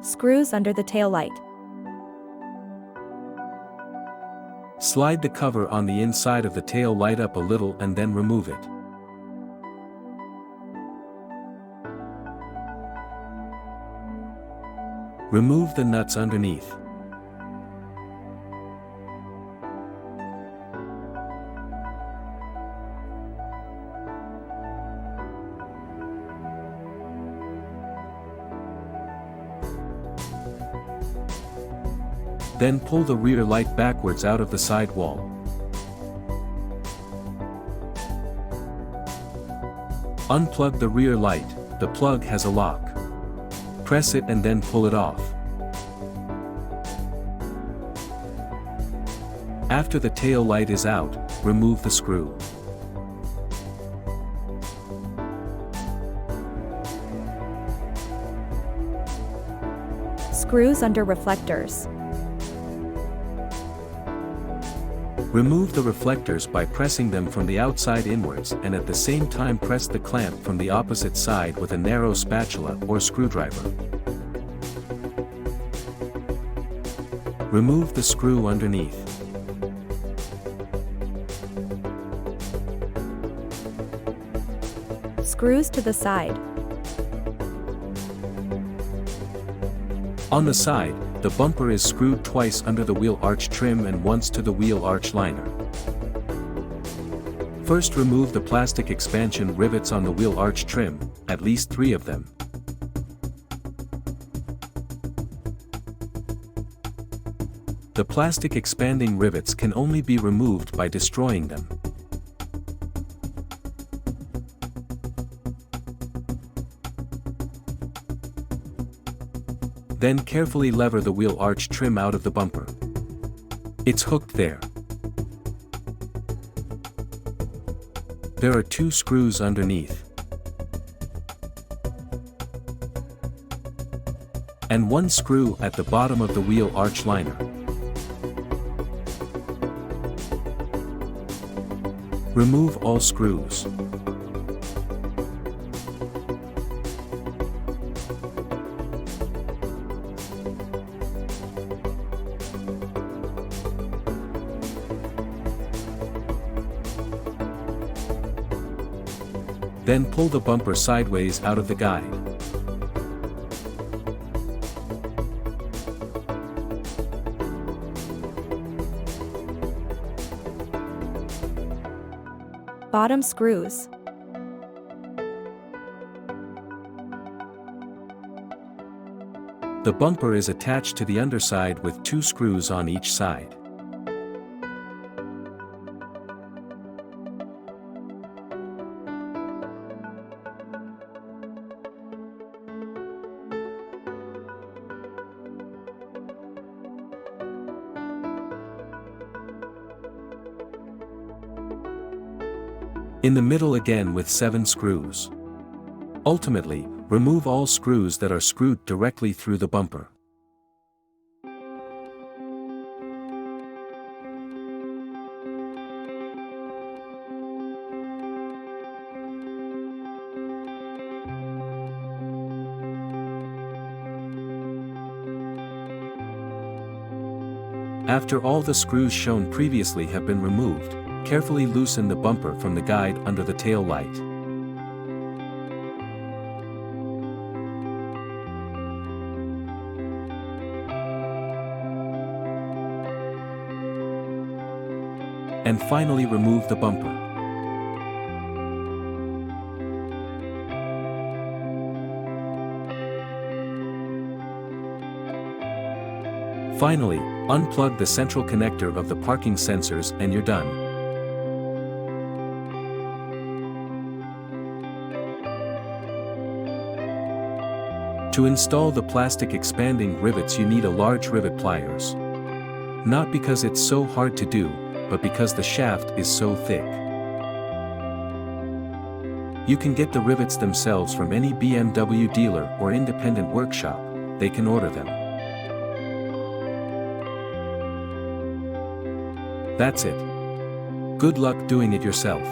Screws under the taillight. Slide the cover on the inside of the tail light up a little and then remove it. Remove the nuts underneath. Then pull the rear light backwards out of the side wall. Unplug the rear light, the plug has a lock. Press it and then pull it off. After the tail light is out, remove the screw. Screws under reflectors. Remove the reflectors by pressing them from the outside inwards and at the same time press the clamp from the opposite side with a narrow spatula or screwdriver. Remove the screw underneath. Screws to the side. On the side, the bumper is screwed twice under the wheel arch trim and once to the wheel arch liner. First, remove the plastic expansion rivets on the wheel arch trim, at least 3 of them. The plastic expanding rivets can only be removed by destroying them. Then carefully lever the wheel arch trim out of the bumper. It's hooked there. There are 2 screws underneath. And 1 screw at the bottom of the wheel arch liner. Remove all screws. Then pull the bumper sideways out of the guide. Bottom screws. The bumper is attached to the underside with 2 screws on each side. In the middle again with 7 screws. Ultimately, remove all screws that are screwed directly through the bumper. After all the screws shown previously have been removed, carefully loosen the bumper from the guide under the tail light. And finally remove the bumper. Finally, unplug the central connector of the parking sensors and you're done. To install the plastic expanding rivets you need a large rivet pliers. Not because it's so hard to do, but because the shaft is so thick. You can get the rivets themselves from any BMW dealer or independent workshop, they can order them. That's it. Good luck doing it yourself.